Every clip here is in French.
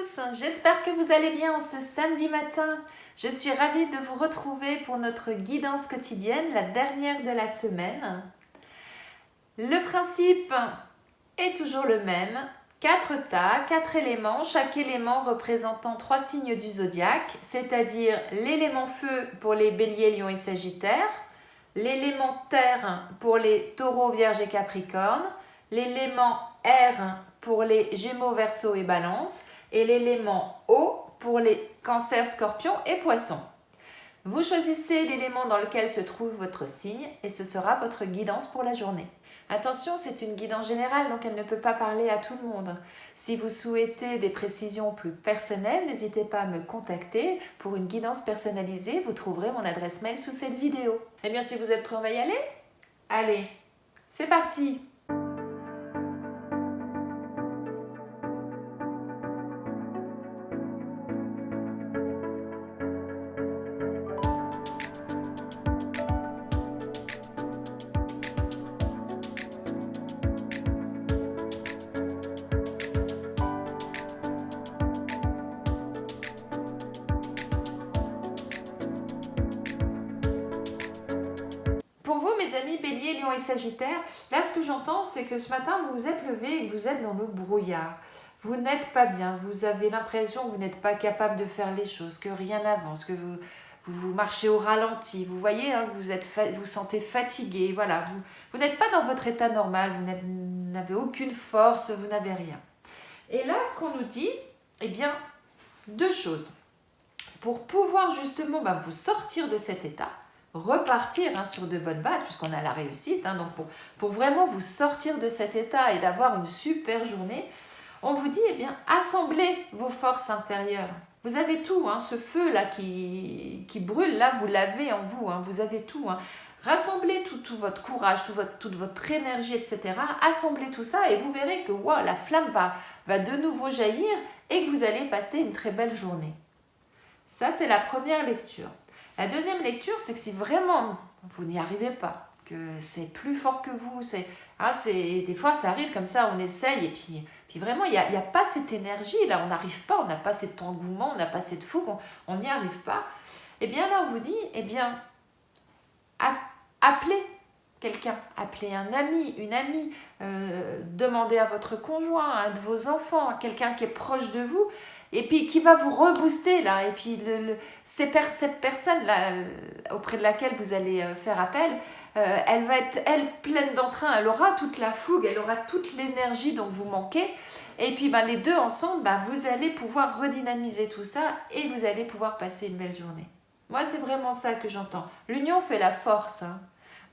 tous, j'espère que vous allez bien en ce samedi matin. Je suis ravie de vous retrouver pour notre guidance quotidienne, la dernière de la semaine. Le principe est toujours le même, 4 tas, 4 éléments, chaque élément représentant 3 signes du zodiaque, c'est-à-dire l'élément feu pour les béliers, lions et sagittaires, l'élément terre pour les taureaux, vierges et capricornes, l'élément air pour les gémeaux, verseaux et balance, et l'élément eau pour les cancers, scorpions et poissons. Vous choisissez l'élément dans lequel se trouve votre signe et ce sera votre guidance pour la journée. Attention, c'est une guidance générale, donc elle ne peut pas parler à tout le monde. Si vous souhaitez des précisions plus personnelles, n'hésitez pas à me contacter pour une guidance personnalisée. Vous trouverez mon adresse mail sous cette vidéo. Eh bien, si vous êtes prêts, on va y aller? Allez, c'est parti! Pour vous, mes amis béliers, lions et sagittaires, là ce que j'entends, c'est que ce matin, vous vous êtes levé et que vous êtes dans le brouillard. Vous n'êtes pas bien, vous avez l'impression que vous n'êtes pas capable de faire les choses, que rien n'avance, que vous marchez au ralenti. Vous voyez, hein, vous sentez fatigué, voilà. Vous n'êtes pas dans votre état normal, vous n'avez aucune force, vous n'avez rien. Et là, ce qu'on nous dit, eh bien, deux choses. Pour pouvoir justement vous sortir de cet état, repartir sur de bonnes bases, puisqu'on a la réussite, donc pour vraiment vous sortir de cet état et d'avoir une super journée, on vous dit, eh bien, assemblez vos forces intérieures. Vous avez tout, ce feu-là qui brûle, là, vous l'avez en vous, vous avez tout. Rassemblez tout votre courage, toute votre énergie, etc. Assemblez tout ça et vous verrez que wow, la flamme va de nouveau jaillir et que vous allez passer une très belle journée. Ça, c'est la première lecture. La deuxième lecture, c'est que si vraiment vous n'y arrivez pas, que c'est plus fort que vous, des fois ça arrive comme ça, on essaye et puis vraiment il n'y a pas cette énergie, là on n'arrive pas, on n'a pas cet engouement, on n'a pas cette fougue, on n'y arrive pas. Et bien là on vous dit, eh bien, appelez quelqu'un, appelez un ami, une amie, demandez à votre conjoint, à un de vos enfants, à quelqu'un qui est proche de vous, et puis qui va vous rebooster là, et puis cette personne là auprès de laquelle vous allez faire appel, elle va être pleine d'entrain, elle aura toute la fougue, elle aura toute l'énergie dont vous manquez, et puis les deux ensemble, vous allez pouvoir redynamiser tout ça et vous allez pouvoir passer une belle journée. Moi c'est vraiment ça que j'entends. L'union fait la force,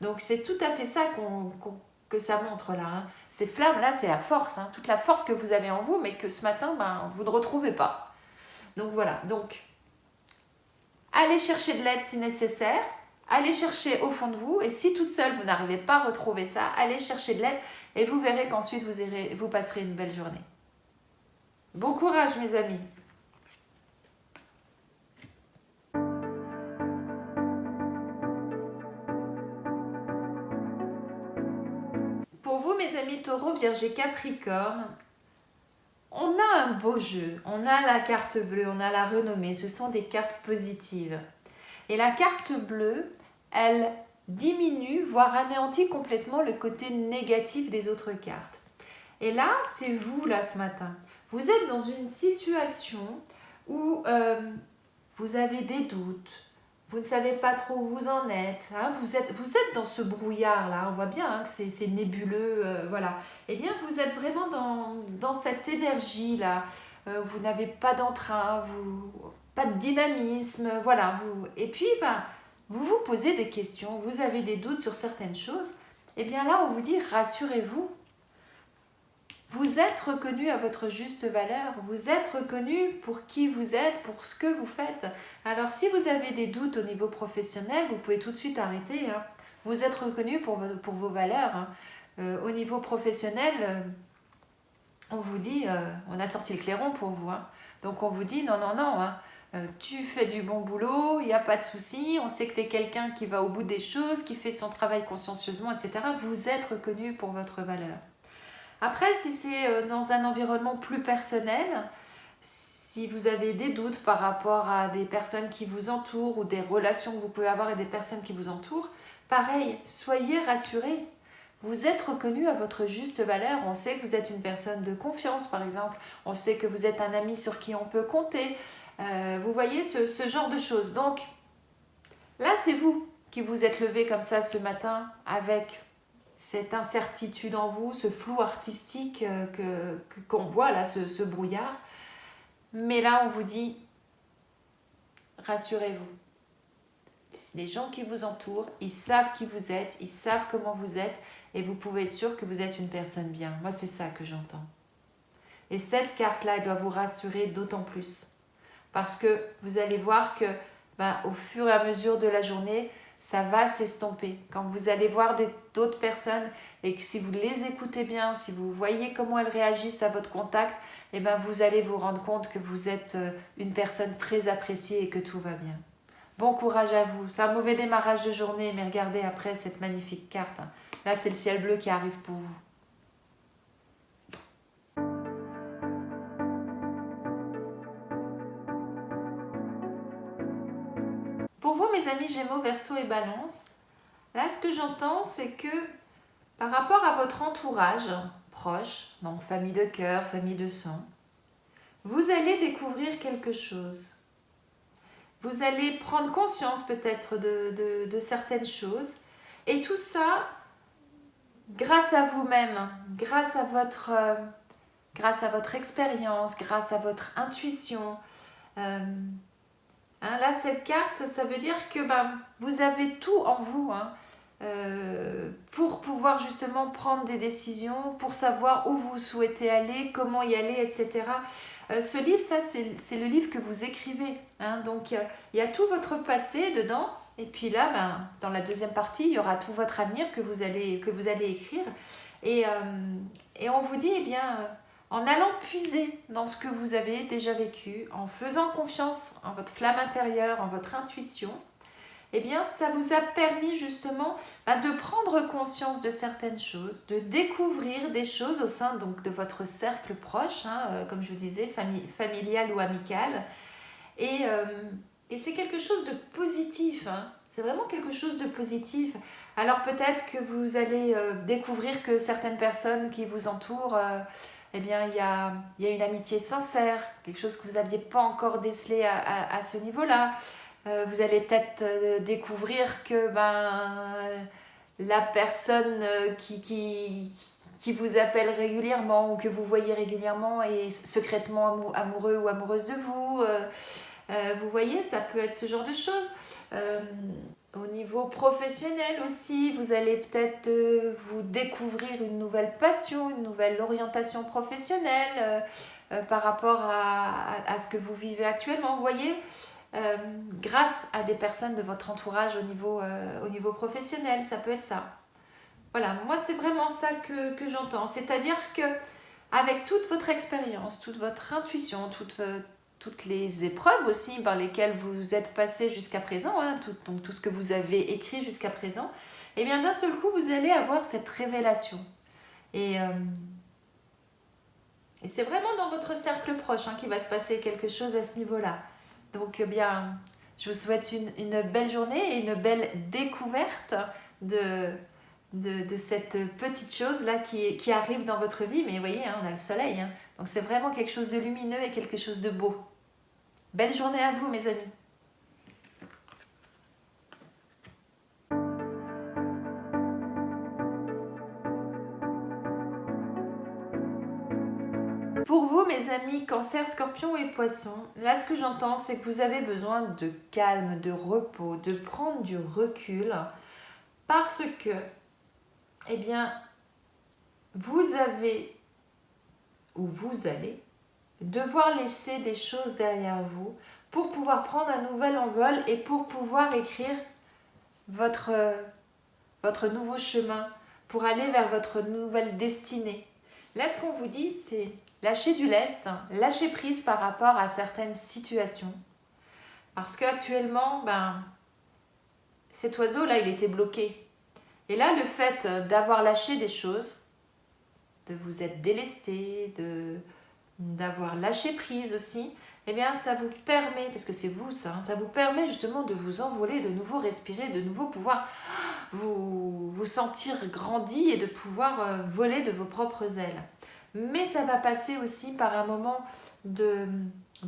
donc c'est tout à fait ça que ça montre là. Ces flammes là, c'est la force, toute la force que vous avez en vous, mais que ce matin, vous ne retrouvez pas. Donc voilà, donc allez chercher de l'aide si nécessaire, allez chercher au fond de vous, et si toute seule vous n'arrivez pas à retrouver ça, allez chercher de l'aide et vous verrez qu'ensuite vous passerez une belle journée. Bon courage mes amis. Pour vous, mes amis taureaux, vierges et capricornes, on a un beau jeu. On a la carte bleue, on a la renommée. Ce sont des cartes positives. Et la carte bleue, elle diminue, voire anéantit complètement le côté négatif des autres cartes. Et là, c'est vous, là, ce matin. Vous êtes dans une situation où vous avez des doutes. Vous ne savez pas trop où vous en êtes, vous êtes dans ce brouillard-là, on voit bien que c'est nébuleux, voilà. Eh bien, vous êtes vraiment dans cette énergie-là, vous n'avez pas d'entrain, pas de dynamisme, voilà. Et puis, vous vous posez des questions, vous avez des doutes sur certaines choses, eh bien là, on vous dit, rassurez-vous. Vous êtes reconnu à votre juste valeur, vous êtes reconnu pour qui vous êtes, pour ce que vous faites. Alors si vous avez des doutes au niveau professionnel, vous pouvez tout de suite arrêter. Vous êtes reconnu pour vos valeurs. Au niveau professionnel, on vous dit, on a sorti le clairon pour vous. Donc on vous dit, non, tu fais du bon boulot, il n'y a pas de souci, on sait que tu es quelqu'un qui va au bout des choses, qui fait son travail consciencieusement, etc. Vous êtes reconnu pour votre valeur. Après, si c'est dans un environnement plus personnel, Si vous avez des doutes par rapport à des personnes qui vous entourent ou des relations que vous pouvez avoir avec des personnes qui vous entourent, pareil, soyez rassurés. Vous êtes reconnu à votre juste valeur. On sait que vous êtes une personne de confiance, par exemple. On sait que vous êtes un ami sur qui on peut compter. Vous voyez ce genre de choses. Donc, là, c'est vous qui vous êtes levé comme ça ce matin avec cette incertitude en vous, ce flou artistique qu'on voit là, ce brouillard. Mais là, on vous dit, rassurez-vous. Les gens qui vous entourent, ils savent qui vous êtes, ils savent comment vous êtes, et vous pouvez être sûr que vous êtes une personne bien. Moi, c'est ça que j'entends. Et cette carte-là, elle doit vous rassurer d'autant plus. Parce que vous allez voir que, au fur et à mesure de la journée, ça va s'estomper. Quand vous allez voir d'autres personnes, et que si vous les écoutez bien, si vous voyez comment elles réagissent à votre contact, vous allez vous rendre compte que vous êtes une personne très appréciée et que tout va bien. Bon courage à vous. C'est un mauvais démarrage de journée, mais regardez après cette magnifique carte. Là, c'est le ciel bleu qui arrive pour vous. Pour vous, mes amis Gémeaux, Verseau et Balance, là, ce que j'entends, c'est que par rapport à votre entourage proche, donc famille de cœur, famille de sang, vous allez découvrir quelque chose. Vous allez prendre conscience peut-être de certaines choses. Et tout ça, grâce à vous-même, grâce à votre expérience, grâce à votre intuition. Là, cette carte, ça veut dire que vous avez tout en vous pour pouvoir justement prendre des décisions, pour savoir où vous souhaitez aller, comment y aller, etc. Ce livre, ça, c'est le livre que vous écrivez. Donc, il y a tout votre passé dedans. Et puis là, dans la deuxième partie, il y aura tout votre avenir que vous allez écrire. Et on vous dit, en allant puiser dans ce que vous avez déjà vécu, en faisant confiance en votre flamme intérieure, en votre intuition, ça vous a permis justement de prendre conscience de certaines choses, de découvrir des choses au sein donc, de votre cercle proche, comme je vous disais, familial ou amical. Et c'est quelque chose de positif, c'est vraiment quelque chose de positif. Alors peut-être que vous allez découvrir que certaines personnes qui vous entourent, il y a une amitié sincère, quelque chose que vous n'aviez pas encore décelé à ce niveau-là. Vous allez peut-être découvrir que la personne qui vous appelle régulièrement ou que vous voyez régulièrement est secrètement amoureux ou amoureuse de vous. Vous voyez, ça peut être ce genre de choses. Au niveau professionnel aussi, vous allez peut-être vous découvrir une nouvelle passion, une nouvelle orientation professionnelle par rapport à ce que vous vivez actuellement. Vous voyez, grâce à des personnes de votre entourage au niveau professionnel, ça peut être ça. Voilà, moi c'est vraiment ça que j'entends. C'est-à-dire que avec toute votre expérience, toute votre intuition, toutes les épreuves aussi par lesquelles vous êtes passé jusqu'à présent, donc tout ce que vous avez écrit jusqu'à présent, d'un seul coup, vous allez avoir cette révélation. Et c'est vraiment dans votre cercle proche qu'il va se passer quelque chose à ce niveau-là. Donc, je vous souhaite une belle journée et une belle découverte de cette petite chose-là qui arrive dans votre vie. Mais vous voyez, on a le soleil. Donc, c'est vraiment quelque chose de lumineux et quelque chose de beau. Belle journée à vous, mes amis. Pour vous, mes amis, Cancer, Scorpion et Poisson, là, ce que j'entends, c'est que vous avez besoin de calme, de repos, de prendre du recul, parce que, vous avez, ou vous allez, devoir laisser des choses derrière vous pour pouvoir prendre un nouvel envol et pour pouvoir écrire votre nouveau chemin, pour aller vers votre nouvelle destinée. Là, ce qu'on vous dit, c'est lâcher du lest, lâcher prise par rapport à certaines situations. Parce qu'actuellement, cet oiseau-là, il était bloqué. Et là, le fait d'avoir lâché des choses, de vous être délesté, d'avoir lâché prise aussi, eh bien ça vous permet, parce que c'est vous ça, hein, ça vous permet justement de vous envoler, de nouveau respirer, de nouveau pouvoir vous sentir grandi et de pouvoir voler de vos propres ailes. Mais ça va passer aussi par un moment de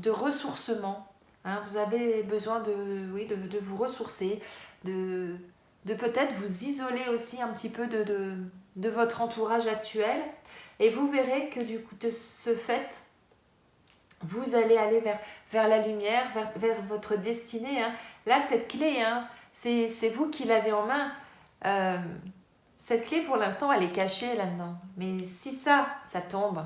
ressourcement. Hein, vous avez besoin de vous ressourcer, de peut-être vous isoler aussi un petit peu de votre entourage actuel. Et vous verrez que du coup, de ce fait, vous allez aller vers la lumière, vers votre destinée. Hein. Là, cette clé, hein, c'est vous qui l'avez en main. Euh, cette clé, pour l'instant, elle est cachée là-dedans. Mais si ça tombe,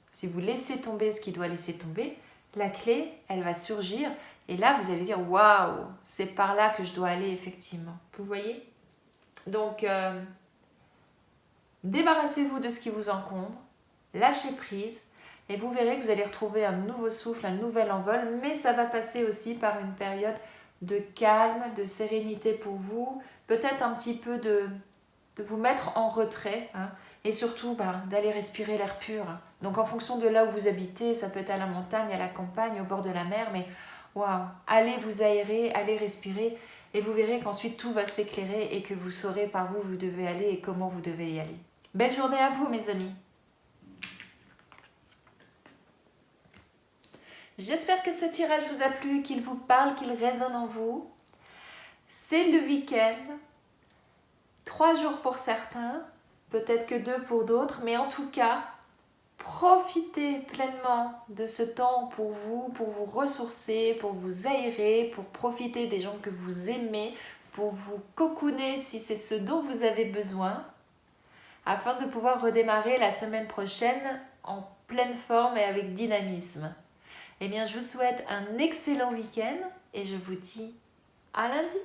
si vous laissez tomber ce qui doit laisser tomber, la clé, elle va surgir. Et là, vous allez dire, waouh, c'est par là que je dois aller, effectivement. Vous voyez? Donc, débarrassez-vous de ce qui vous encombre, lâchez prise, et vous verrez que vous allez retrouver un nouveau souffle, un nouvel envol, mais ça va passer aussi par une période de calme, de sérénité pour vous, peut-être un petit peu de vous mettre en retrait, hein, et surtout d'aller respirer l'air pur. Donc en fonction de là où vous habitez, ça peut être à la montagne, à la campagne, au bord de la mer, mais waouh, allez vous aérer, allez respirer, et vous verrez qu'ensuite tout va s'éclairer et que vous saurez par où vous devez aller et comment vous devez y aller. Belle journée à vous, mes amis. J'espère que ce tirage vous a plu, qu'il vous parle, qu'il résonne en vous. C'est le week-end, 3 jours pour certains, peut-être que 2 pour d'autres, mais en tout cas, profitez pleinement de ce temps pour vous ressourcer, pour vous aérer, pour profiter des gens que vous aimez, pour vous cocooner si c'est ce dont vous avez besoin, afin de pouvoir redémarrer la semaine prochaine en pleine forme et avec dynamisme. Eh bien, je vous souhaite un excellent week-end et je vous dis à lundi.